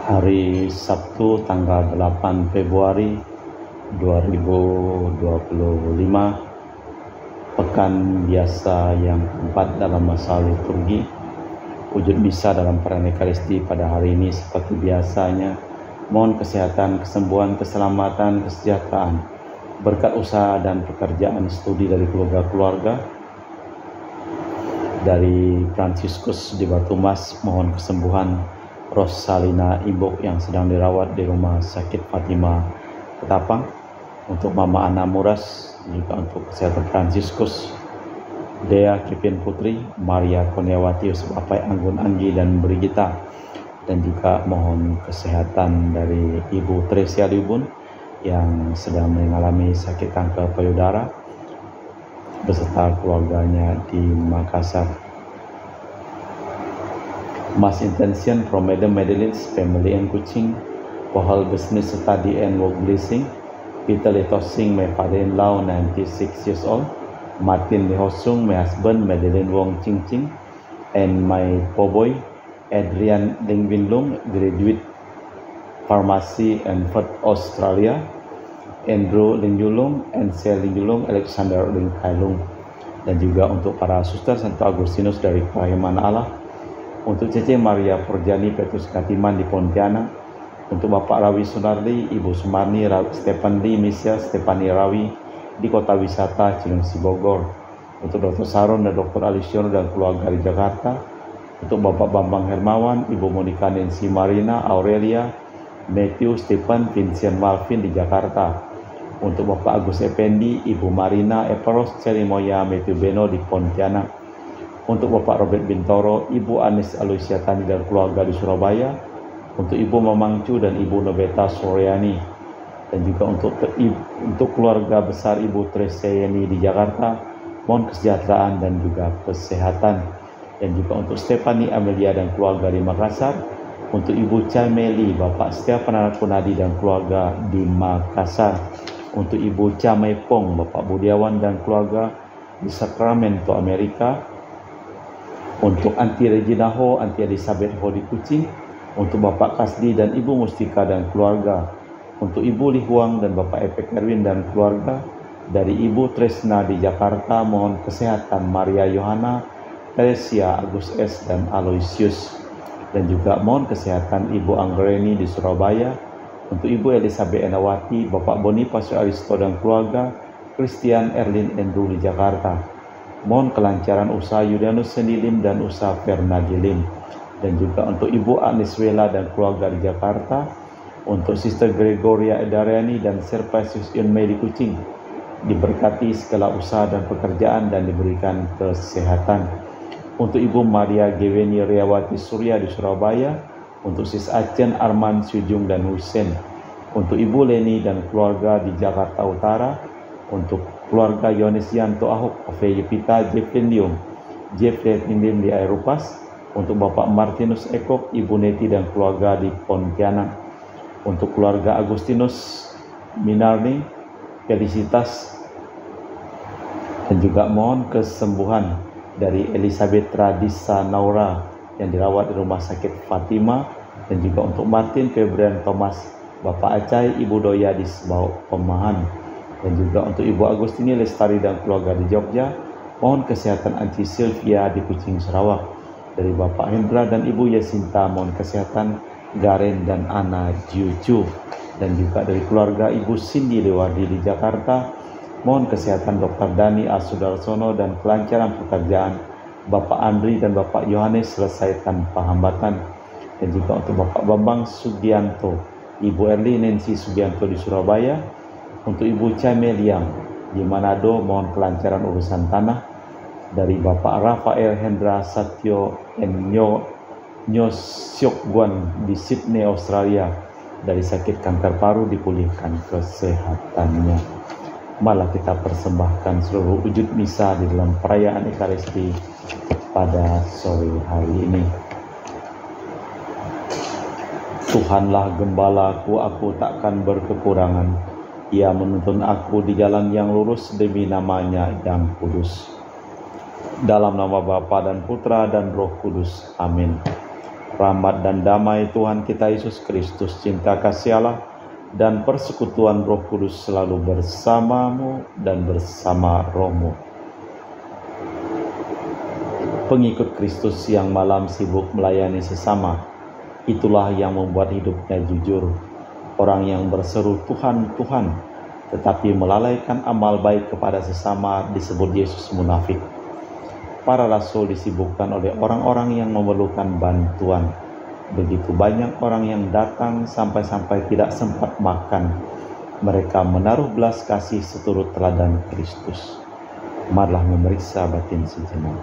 Hari Sabtu tanggal 8 Februari 2025, pekan biasa yang keempat dalam masa liturgi. Wujud misa dalam perayaan Ekaristi pada hari ini seperti biasanya, mohon kesehatan, kesembuhan, keselamatan, kesejahteraan, berkat usaha dan pekerjaan studi dari keluarga-keluarga. Dari Fransiskus di Batu Mas, mohon kesembuhan Rosalina Imbok yang sedang dirawat di Rumah Sakit Fatima Ketapang. Untuk Mama Ana Muras, juga untuk kesehatan Fransiskus Dea Kevin Putri, Maria Kurniawati, Yusuf Apai, Anggun Anggi, dan Brigita. Dan juga mohon kesehatan dari Ibu Tresia Dibun yang sedang mengalami sakit kanker payudara beserta keluarganya di Makassar. Mass intention from Madam Madeline's family and Kuching for her business study and work blessing. Peter Letosing, my father-in-law, 96 years old. Martin Lihosung, my husband, Madeline Wong Ching Ching, and my po-boy, Adrian Ling Win Lung, graduate pharmacy in Perth, Australia. Andrew Ling Yulung, Ansel Ling Yulung, Alexander Ling Kai Lung. Dan juga untuk para suster Santo Agustinus dari Kerahiman Allah. Untuk Cece Maria Forjani Petrus Katiman di Pontianak. Untuk Bapak Rawi Sunardi, Ibu Sumarni, Stephen Lee, Misya Stefani Rawi di Kota Wisata Cilengsi Bogor. Untuk Dr. Saron dan Dr. Alisiono dan keluarga di Jakarta. Untuk Bapak Bambang Hermawan, Ibu Monika Nancy Marina, Aurelia, Matthew, Stephen, Vincent Malvin di Jakarta. Untuk Bapak Agus Effendi, Ibu Marina, Eperos, Cerimoya, Matthew Beno di Pontianak. Untuk Bapak Robert Bintoro, Ibu Anis Aloysia Tani dan keluarga di Surabaya. Untuk Ibu Mamangcu dan Ibu Nobeta Soryani. Dan juga untuk keluarga besar Ibu Treseyeni di Jakarta, mohon kesejahteraan dan juga kesehatan. Dan juga untuk Stefani Amelia dan keluarga di Makassar. Untuk Ibu Cameli, Bapak Stefan Kunadi dan keluarga di Makassar. Untuk Ibu Camepong, Bapak Budiawan dan keluarga di Sacramento, Amerika. Untuk Anti Regina Ho, Anti Elizabeth Ho di Kuching. Untuk Bapak Kasdi dan Ibu Mustika dan keluarga. Untuk Ibu Li Huang dan Bapak Epek Erwin dan keluarga. Dari Ibu Tresna di Jakarta, mohon kesehatan Maria Yohana, Teresia, Agus S, dan Aloysius. Dan juga mohon kesehatan Ibu Anggreni di Surabaya. Untuk Ibu Elizabeth Enawati, Bapak Boniface Aristo dan keluarga, Christian Erlin Andrew di Jakarta. Mohon kelancaran usaha Yulianus Senilim dan usaha Fernadilim. Dan juga untuk Ibu Aniswela dan keluarga di Jakarta. Untuk Sister Gregoria Edariani dan Serpasius Yunmei di Kuching. Diberkati segala usaha dan pekerjaan dan diberikan kesehatan. Untuk Ibu Maria Geweni Riawati Surya di Surabaya. Untuk Sis Acen, Arman, Sujung, dan Husen. Untuk Ibu Leni dan keluarga di Jakarta Utara. Untuk keluarga Yohanes Yanto Ahok, Ove Yepita, Jeffrey Liung, Jeffrey Tindim di Aeropas. Untuk Bapak Martinus Ekok, Ibu Neti dan keluarga di Pontianak. Untuk keluarga Agustinus Minarni, Felicitas. Dan juga mohon kesembuhan dari Elizabeth Radisa Naura yang dirawat di Rumah Sakit Fatima. Dan juga untuk Martin Febrian Thomas, Bapak Acai, Ibu Doya di Sebau Pemahan. Dan juga untuk Ibu Agustini Lestari dan keluarga di Jogja, mohon kesehatan Anci Sylvia di Kuching Sarawak. Dari Bapak Hendra dan Ibu Yasinta, mohon kesehatan Garen dan Ana Juju. Dan juga dari keluarga Ibu Cindy Lewardi di Jakarta, mohon kesehatan Dr. Dani Asudarsono dan kelancaran pekerjaan Bapak Andri dan Bapak Yohanes selesai tanpa hambatan. Dan juga untuk Bapak Bambang Sugianto, Ibu Erli Nancy Sugianto di Surabaya. Untuk Ibu Cameliang di Manado, mohon kelancaran urusan tanah. Dari Bapak Rafael Hendra Satyo Nyo Siok Guan di Sydney, Australia. Dari sakit kanker paru dipulihkan kesehatannya. Malah kita persembahkan seluruh wujud misa di dalam perayaan Ekaristi pada sore hari ini. Tuhanlah gembalaku, aku takkan berkekurangan. Ia menuntun aku di jalan yang lurus demi namanya yang kudus. Dalam nama Bapa dan Putra dan Roh Kudus. Amin. Rahmat dan damai Tuhan kita Yesus Kristus, cinta kasih Allah, dan persekutuan Roh Kudus selalu bersamamu dan bersama rohmu. Pengikut Kristus yang malam sibuk melayani sesama, itulah yang membuat hidupnya jujur. Orang yang berseru Tuhan, Tuhan, tetapi melalaikan amal baik kepada sesama disebut Yesus munafik. Para rasul disibukkan oleh orang-orang yang memerlukan bantuan. Begitu banyak orang yang datang sampai-sampai tidak sempat makan. Mereka menaruh belas kasih seturut teladan Kristus. Marilah memeriksa batin sejenak.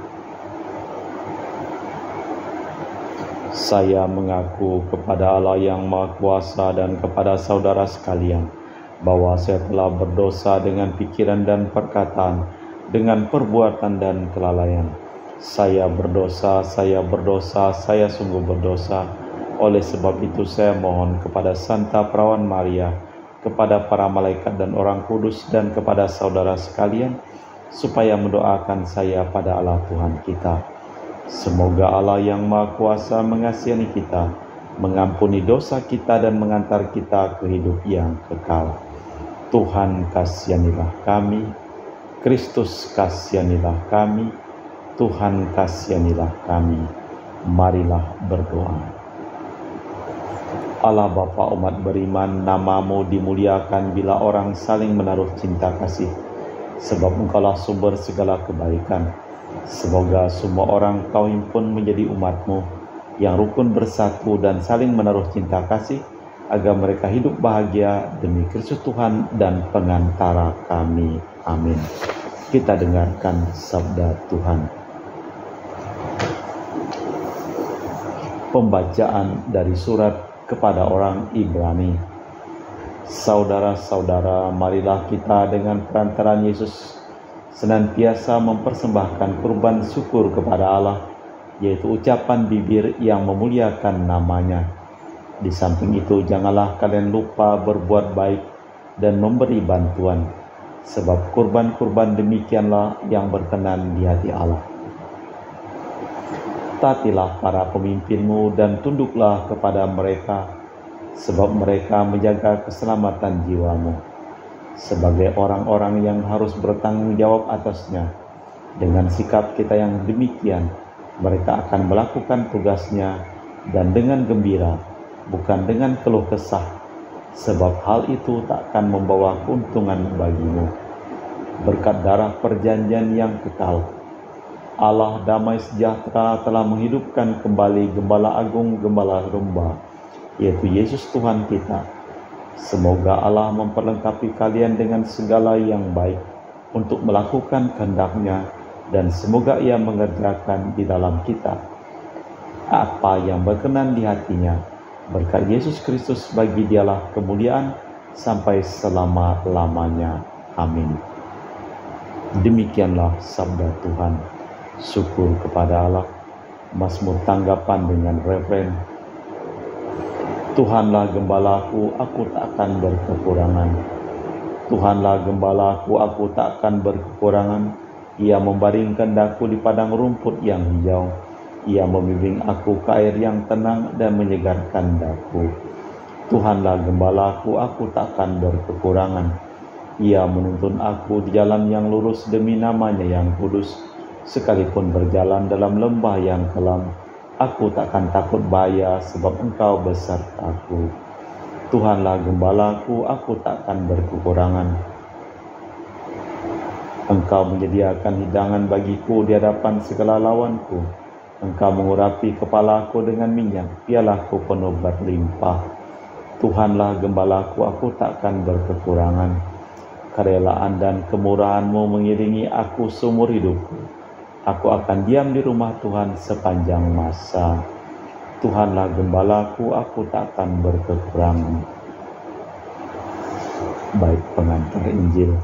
Saya mengaku kepada Allah yang Maha Kuasa dan kepada saudara sekalian bahwa saya telah berdosa dengan pikiran dan perkataan, dengan perbuatan dan kelalaian. Saya berdosa, saya sungguh berdosa. Oleh sebab itu saya mohon kepada Santa Perawan Maria, kepada para malaikat dan orang kudus, dan kepada saudara sekalian, supaya mendoakan saya pada Allah Tuhan kita. Semoga Allah yang Maha Kuasa mengasihi kita, mengampuni dosa kita dan mengantar kita ke hidup yang kekal. Tuhan kasihanilah kami, Kristus kasihanilah kami, Tuhan kasihanilah kami. Marilah berdoa. Allah Bapa umat beriman, namamu dimuliakan bila orang saling menaruh cinta kasih, sebab Engkaulah sumber segala kebaikan. Semoga semua orang Kau himpun menjadi umat-Mu yang rukun bersatu dan saling menaruh cinta kasih, agar mereka hidup bahagia demi Kristus Tuhan dan pengantara kami. Amin. Kita dengarkan sabda Tuhan. Pembacaan dari surat kepada orang Ibrani. Saudara-saudara, marilah kita dengan perantaraan Yesus senantiasa mempersembahkan kurban syukur kepada Allah, yaitu ucapan bibir yang memuliakan namanya. Di samping itu, janganlah kalian lupa berbuat baik dan memberi bantuan, sebab kurban-kurban demikianlah yang berkenan di hati Allah. Taatilah para pemimpinmu dan tunduklah kepada mereka, sebab mereka menjaga keselamatan jiwamu. Sebagai orang-orang yang harus bertanggung jawab atasnya, dengan sikap kita yang demikian, mereka akan melakukan tugasnya dan dengan gembira, bukan dengan keluh kesah, sebab hal itu tak akan membawa keuntungan bagimu. Berkat darah perjanjian yang kekal, Allah damai sejahtera telah menghidupkan kembali Gembala Agung Gembala Domba, yaitu Yesus Tuhan kita. Semoga Allah memperlengkapi kalian dengan segala yang baik untuk melakukan kehendak-Nya, dan semoga Ia mengerjakan di dalam kita apa yang berkenan di hati-Nya. Berkat Yesus Kristus, bagi Dialah kemuliaan sampai selama-lamanya. Amin. Demikianlah sabda Tuhan. Syukur kepada Allah. Mazmur tanggapan dengan refren. Tuhanlah gembalaku, aku tak akan berkekurangan. Tuhanlah gembalaku, aku tak akan berkekurangan. Ia membaringkan daku di padang rumput yang hijau. Ia membimbing aku ke air yang tenang dan menyegarkan daku. Tuhanlah gembalaku, aku tak akan berkekurangan. Ia menuntun aku di jalan yang lurus demi namanya yang kudus. Sekalipun berjalan dalam lembah yang kelam, aku takkan takut bahaya, sebab Engkau besertaku. Tuhanlah gembalaku, aku takkan berkekurangan. Engkau menyediakan hidangan bagiku di hadapan segala lawanku. Engkau mengurapi kepalaku dengan minyak, pialaku penuh berlimpah. Tuhanlah gembalaku, aku takkan berkekurangan. Kerelaan dan kemurahan-Mu mengiringi aku seumur hidupku. Aku akan diam di rumah Tuhan sepanjang masa. Tuhanlah gembalaku, aku takkan berkekurangan. Baik pengantar Injil.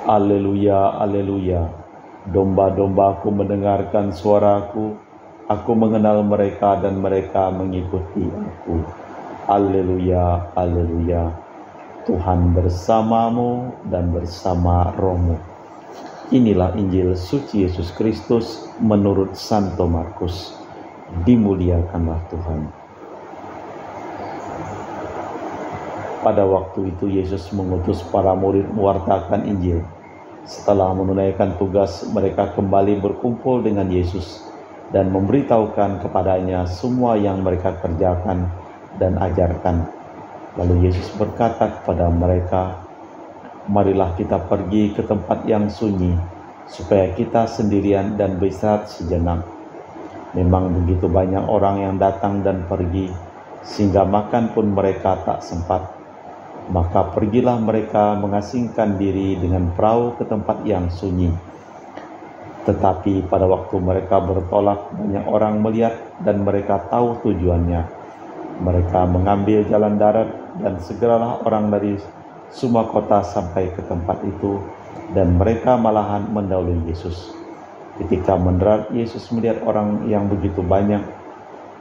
Haleluya, haleluya. Domba-dombaku mendengarkan suaraku. Aku mengenal mereka dan mereka mengikuti aku. Haleluya, haleluya. Tuhan bersamamu dan bersama rohmu. Inilah Injil suci Yesus Kristus menurut Santo Markus. Dimuliakanlah Tuhan. Pada waktu itu Yesus mengutus para murid mewartakan Injil. Setelah menunaikan tugas, mereka kembali berkumpul dengan Yesus dan memberitahukan kepadanya semua yang mereka kerjakan dan ajarkan. Lalu Yesus berkata kepada mereka, "Marilah kita pergi ke tempat yang sunyi, supaya kita sendirian dan beristirahat sejenak." Memang begitu banyak orang yang datang dan pergi, sehingga makan pun mereka tak sempat. Maka pergilah mereka mengasingkan diri dengan perahu ke tempat yang sunyi. Tetapi pada waktu mereka bertolak, banyak orang melihat dan mereka tahu tujuannya. Mereka mengambil jalan darat dan segeralah orang dari semua kota sampai ke tempat itu, dan mereka malahan mendahului Yesus. Ketika mendarat, Yesus melihat orang yang begitu banyak,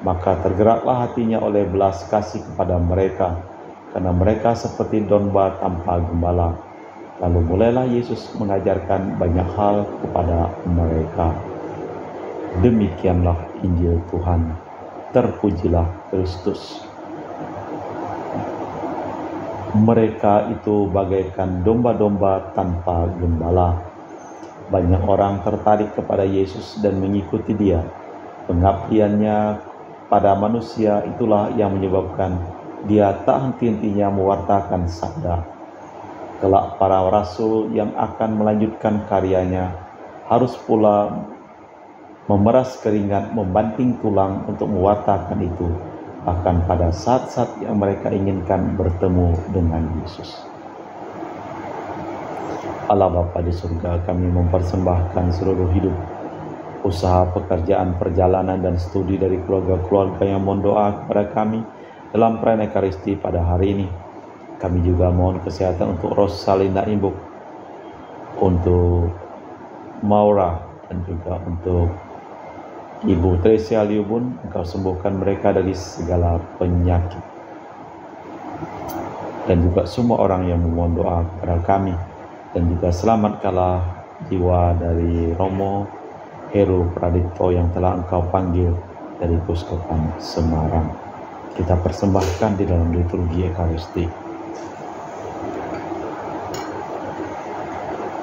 maka tergeraklah hatinya oleh belas kasih kepada mereka, karena mereka seperti domba tanpa gembala. Lalu mulailah Yesus mengajarkan banyak hal kepada mereka. Demikianlah Injil Tuhan. Terpujilah Kristus. Mereka itu bagaikan domba-domba tanpa gembala. Banyak orang tertarik kepada Yesus dan mengikuti Dia. Pengabdiannya pada manusia itulah yang menyebabkan Dia tak henti-hentinya mewartakan sabda. Kelak para rasul yang akan melanjutkan karyanya harus pula memeras keringat, membanting tulang untuk mewartakan itu, bahkan pada saat-saat yang mereka inginkan bertemu dengan Yesus. Allah Bapa di surga, kami mempersembahkan seluruh hidup, usaha, pekerjaan, perjalanan, dan studi dari keluarga-keluarga yang mohon doa kepada kami dalam perayaan Ekaristi pada hari ini. Kami juga mohon kesehatan untuk Rosalinda Imbuk, untuk Maura, dan juga untuk Ibu Tresia Liubun. Engkau sembuhkan mereka dari segala penyakit. Dan juga semua orang yang memohon doa kepada kami. Dan juga selamatkanlah jiwa dari Romo Heru Pradipto yang telah Engkau panggil dari Uskupan Semarang. Kita persembahkan di dalam liturgi Ekaristi.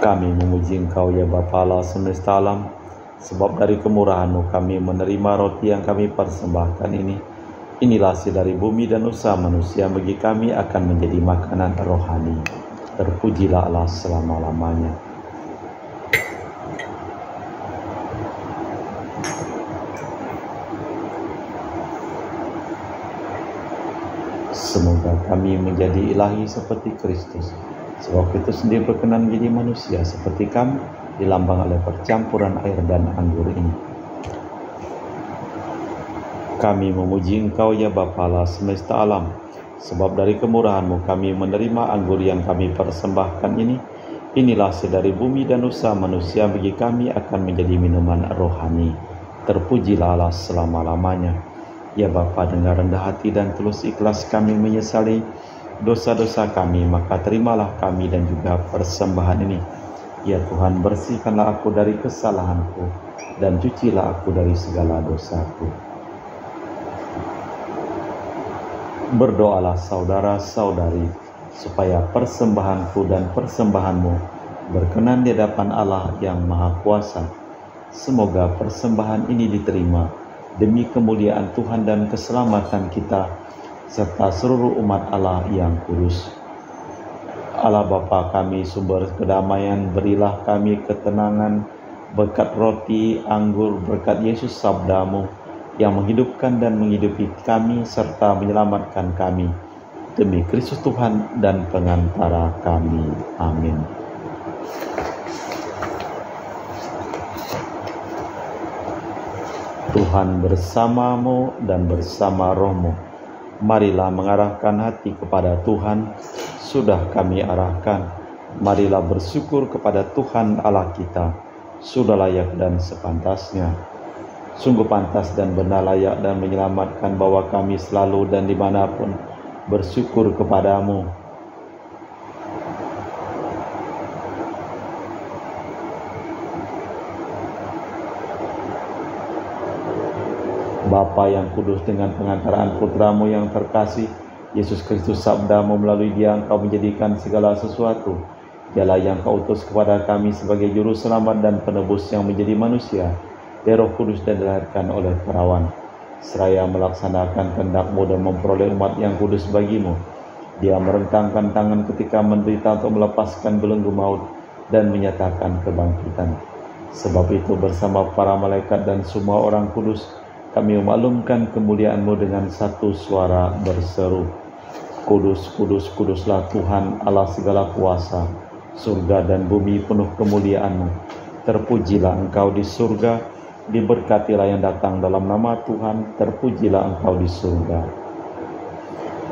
Kami memuji Engkau ya Bapa Allah semesta alam, sebab dari kemurahan-Mu kami menerima roti yang kami persembahkan ini. Inilah hasil dari bumi dan usaha manusia, bagi kami akan menjadi makanan rohani. Terpujilah Allah selama-lamanya. Semoga kami menjadi ilahi seperti Kristus, sebab Kristus sendiri berkenan menjadi manusia seperti kami, dilambang oleh percampuran air dan anggur ini. Kami memuji Engkau ya Bapa Allah semesta alam, sebab dari kemurahan-Mu kami menerima anggur yang kami persembahkan ini. Inilah hasil dari bumi dan usaha manusia, bagi kami akan menjadi minuman rohani. Terpujilah Allah selama-lamanya. Ya Bapa, dengan rendah hati dan tulus ikhlas kami menyesali dosa-dosa kami, maka terimalah kami dan juga persembahan ini. Ya Tuhan, bersihkanlah aku dari kesalahanku dan cucilah aku dari segala dosaku. Berdoalah saudara-saudari, supaya persembahanku dan persembahanmu berkenan di hadapan Allah yang Maha Kuasa. Semoga persembahan ini diterima demi kemuliaan Tuhan dan keselamatan kita, serta seluruh umat Allah yang kudus. Allah Bapa kami, sumber kedamaian, berilah kami ketenangan berkat roti, anggur, berkat Yesus sabda-Mu yang menghidupkan dan menghidupi kami serta menyelamatkan kami. Demi Kristus Tuhan dan pengantara kami. Amin. Tuhan bersamamu dan bersama rohmu. Marilah mengarahkan hati kepada Tuhan. Sudah kami arahkan. Marilah bersyukur kepada Tuhan Allah kita. Sudah layak dan sepantasnya. Sungguh pantas dan benar, layak dan menyelamatkan bahwa kami selalu dan dimanapun bersyukur kepadamu. Bapa yang kudus, dengan pengantaraan putramu yang terkasih, Yesus Kristus sabdamu, melalui dia engkau menjadikan segala sesuatu. Dialah yang kau utus kepada kami sebagai juru selamat dan penebus yang menjadi manusia, dari Roh Kudus dan dilahirkan oleh perawan. Seraya melaksanakan kehendak-Mu dan memperoleh umat yang kudus bagimu, dia merentangkan tangan ketika menderita untuk melepaskan belenggu maut dan menyatakan kebangkitan. Sebab itu bersama para malaikat dan semua orang kudus, kami memaklumkan kemuliaan-Mu dengan satu suara berseru, Kudus, kudus, kuduslah Tuhan Allah segala kuasa, surga dan bumi penuh kemuliaan-Mu. Terpujilah Engkau di surga, diberkatilah yang datang dalam nama Tuhan, terpujilah Engkau di surga.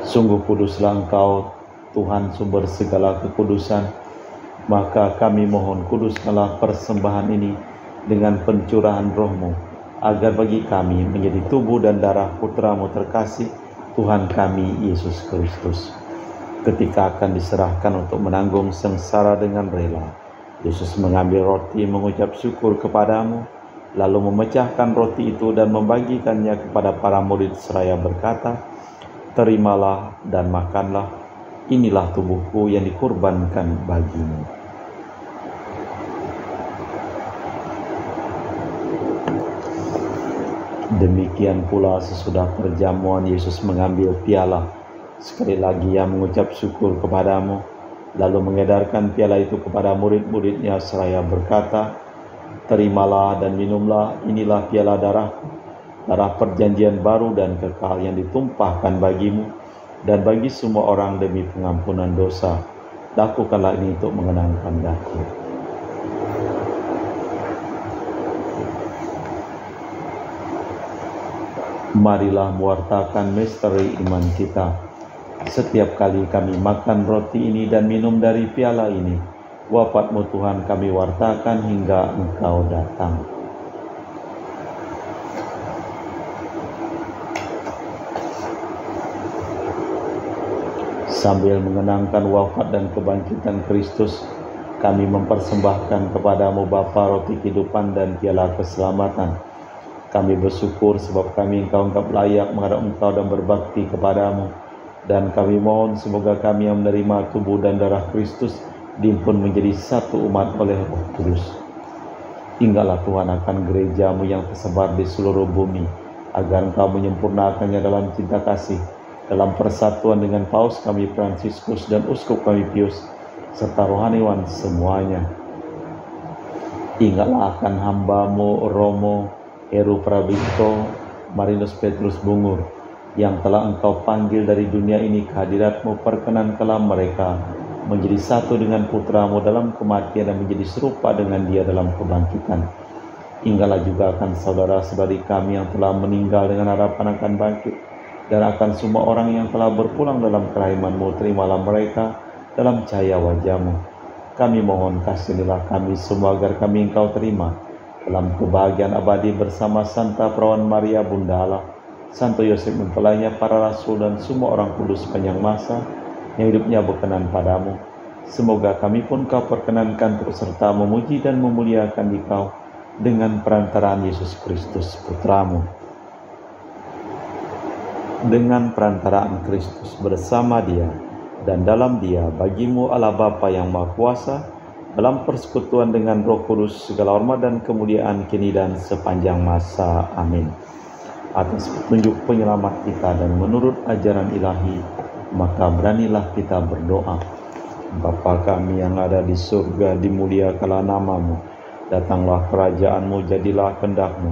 Sungguh kuduslah Engkau, Tuhan sumber segala kekudusan, maka kami mohon kuduskanlah persembahan ini dengan pencurahan Roh-Mu, agar bagi kami menjadi tubuh dan darah Putra-Mu terkasih, Tuhan kami Yesus Kristus. Ketika akan diserahkan untuk menanggung sengsara dengan rela, Yesus mengambil roti, mengucap syukur kepadamu, lalu memecahkan roti itu dan membagikannya kepada para murid seraya berkata, terimalah dan makanlah, inilah tubuhku yang dikurbankan bagimu. Demikian pula sesudah perjamuan Yesus mengambil piala. Sekali lagi ia mengucap syukur kepadamu, lalu mengedarkan piala itu kepada murid-muridnya seraya berkata, terimalah dan minumlah, inilah piala darahku, darah perjanjian baru dan kekal yang ditumpahkan bagimu dan bagi semua orang demi pengampunan dosa. Lakukanlah ini untuk mengenangkan aku. Marilah mewartakan misteri iman kita. Setiap kali kami makan roti ini dan minum dari piala ini, wafat-Mu Tuhan kami wartakan hingga Engkau datang. Sambil mengenangkan wafat dan kebangkitan Kristus, kami mempersembahkan kepadamu Bapa roti kehidupan dan piala keselamatan. Kami bersyukur sebab kami Engkau anggap layak menghadap Engkau dan berbakti kepadamu. Dan kami mohon semoga kami yang menerima tubuh dan darah Kristus dihimpun menjadi satu umat oleh Roh Kudus. Ingatlah Tuhan akan gereja-Mu yang tersebar di seluruh bumi, agar Engkau menyempurnakannya dalam cinta kasih, dalam persatuan dengan Paus kami Fransiskus dan Uskup kami Pius, serta rohaniwan semuanya. Ingatlah akan hamba-Mu Romo Heru Prabito Marinus Petrus Bungur, yang telah Engkau panggil dari dunia ini ke hadirat-Mu. Perkenankanlah mereka menjadi satu dengan Putra-Mu dalam kematian dan menjadi serupa dengan Dia dalam kebangkitan. Ingatlah juga akan saudara-saudari kami yang telah meninggal dengan harapan akan bangkit, dan akan semua orang yang telah berpulang dalam kerahiman-Mu. Terimalah mereka dalam cahaya wajah-Mu. Kami mohon kasihanilah kami semua agar kami Engkau terima dalam kebahagiaan abadi bersama Santa Perawan Maria Bunda Allah, Santo Yosef mempelainya, para rasul dan semua orang kudus sepanjang masa yang hidupnya berkenan padamu. Semoga kami pun Kau perkenankan terus serta memuji dan memuliakan Dikau dengan perantaraan Yesus Kristus Putra-Mu. Dengan perantaraan Kristus bersama Dia dan dalam Dia bagi-Mu Allah Bapa yang Maha Kuasa, dalam persekutuan dengan Roh Kudus, segala hormat dan kemuliaan kini dan sepanjang masa. Amin. Atas petunjuk penyelamat kita dan menurut ajaran ilahi, maka beranilah kita berdoa. Bapa kami yang ada di surga, dimuliakanlah nama-Mu. Datanglah kerajaan-Mu, jadilah kehendak-Mu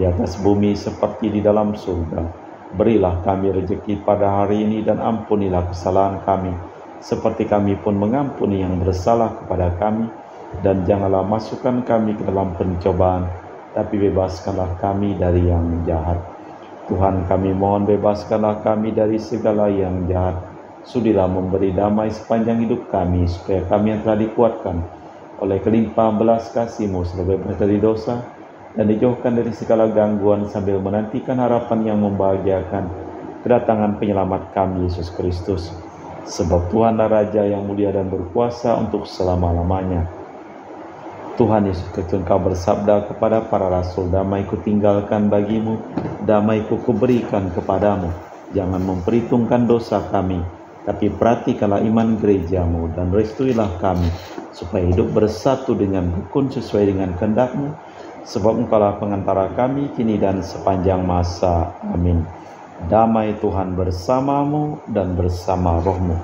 di atas bumi seperti di dalam surga. Berilah kami rezeki pada hari ini dan ampunilah kesalahan kami, seperti kami pun mengampuni yang bersalah kepada kami, dan janganlah masukkan kami ke dalam pencobaan, tapi bebaskanlah kami dari yang jahat. Tuhan kami mohon bebaskanlah kami dari segala yang jahat. Sudilah memberi damai sepanjang hidup kami, supaya kami yang telah dikuatkan oleh kelimpahan belas kasih-Mu selalu bebas dari dosa, dan dijauhkan dari segala gangguan sambil menantikan harapan yang membahagiakan, kedatangan penyelamat kami Yesus Kristus. Sebab Tuhanlah Raja yang mulia dan berkuasa untuk selama-lamanya. Tuhan Yesus Kristus, Engkau bersabda kepada para rasul, damai ku tinggalkan bagimu, damai ku kuberikan kepadamu. Jangan memperhitungkan dosa kami, tapi perhatikanlah iman gerejamu dan restuilah kami, supaya hidup bersatu dengan rukun sesuai dengan kehendak-Mu, sebab Engkaulah pengantara kami kini dan sepanjang masa. Amin. Damai Tuhan bersamamu dan bersama rohmu.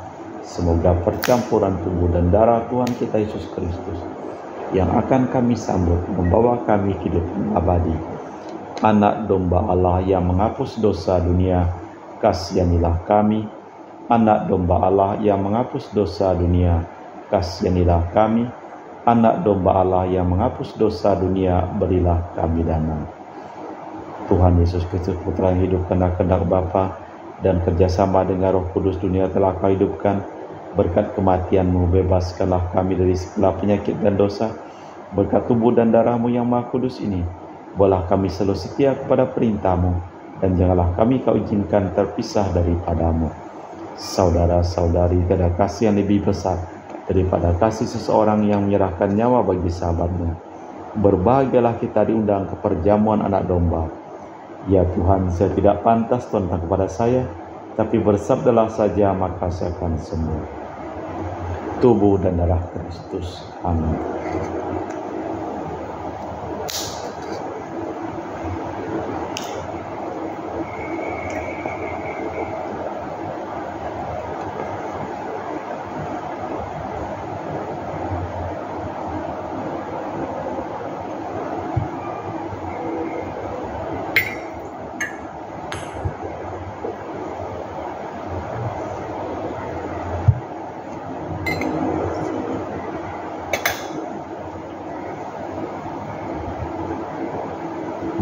Semoga percampuran tubuh dan darah Tuhan kita Yesus Kristus yang akan kami sambut membawa kami hidup abadi. Anak domba Allah yang menghapus dosa dunia, kasihanilah kami. Anak domba Allah yang menghapus dosa dunia, kasihanilah kami. Anak domba Allah yang menghapus dosa dunia, berilah kami damai. Tuhan Yesus Kristus, Putra yang hidup karena kehendak Bapa dan kerjasama dengan Roh Kudus, dunia telah Kau hidupkan. Berkat kematian-Mu, bebaskanlah kami dari segala penyakit dan dosa. Berkat tubuh dan darah-Mu yang Maha Kudus ini, bolehlah kami selalu setia kepada perintah-Mu, dan janganlah kami Kau izinkan terpisah daripada-Mu. Saudara-saudari, tiada kasih yang lebih besar daripada kasih seseorang yang menyerahkan nyawa bagi sahabatnya. Berbahagialah kita diundang ke perjamuan anak domba. Ya Tuhan, saya tidak pantas tentang kepada saya, tapi bersabdalah saja maka saya akan sembuh. Tubuh dan darah Kristus. Amin.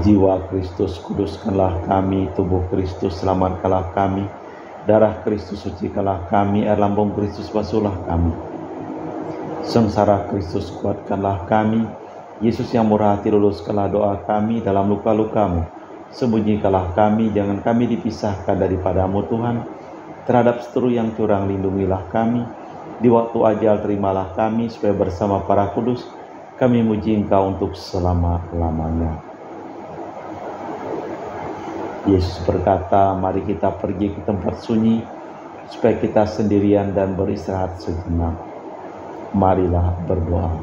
Jiwa Kristus, kuduskanlah kami. Tubuh Kristus, selamatkanlah kami. Darah Kristus, sucikanlah kami. Air lambung Kristus, basuhlah kami. Sengsara Kristus, kuatkanlah kami. Yesus yang murah hati, luluskanlah doa kami. Dalam luka-luka-Mu, sembunyikanlah kami. Jangan kami dipisahkan daripada-Mu Tuhan. Terhadap seteru yang curang, lindungilah kami. Di waktu ajal, terimalah kami, supaya bersama para kudus kami muji Engkau untuk selama-lamanya. Yesus berkata, mari kita pergi ke tempat sunyi, supaya kita sendirian dan beristirahat sejenak. Marilah berdoa.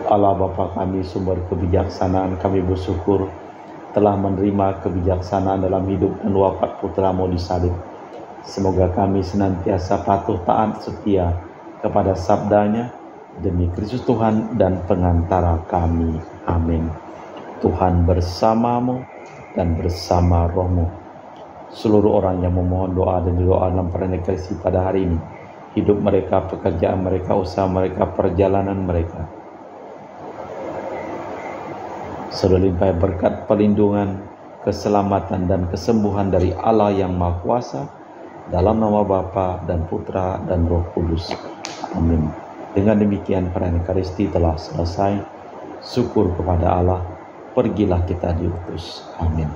Allah Bapa kami, sumber kebijaksanaan, kami bersyukur telah menerima kebijaksanaan dalam hidup dan wafat Putra-Mu di salib. Semoga kami senantiasa patuh, taat, setia kepada sabdanya, demi Kristus Tuhan dan pengantara kami. Amin. Tuhan bersamamu dan bersama rohmu. Seluruh orang yang memohon doa dan doa dalam pernikahan pada hari ini, hidup mereka, pekerjaan mereka, usaha mereka, perjalanan mereka, selalu limpah berkat perlindungan, keselamatan dan kesembuhan dari Allah yang Maha Kuasa, dalam nama Bapa dan Putra dan Roh Kudus. Amin. Dengan demikian perayaan Ekaristi telah selesai. Syukur kepada Allah. Pergilah kita diutus. Amin.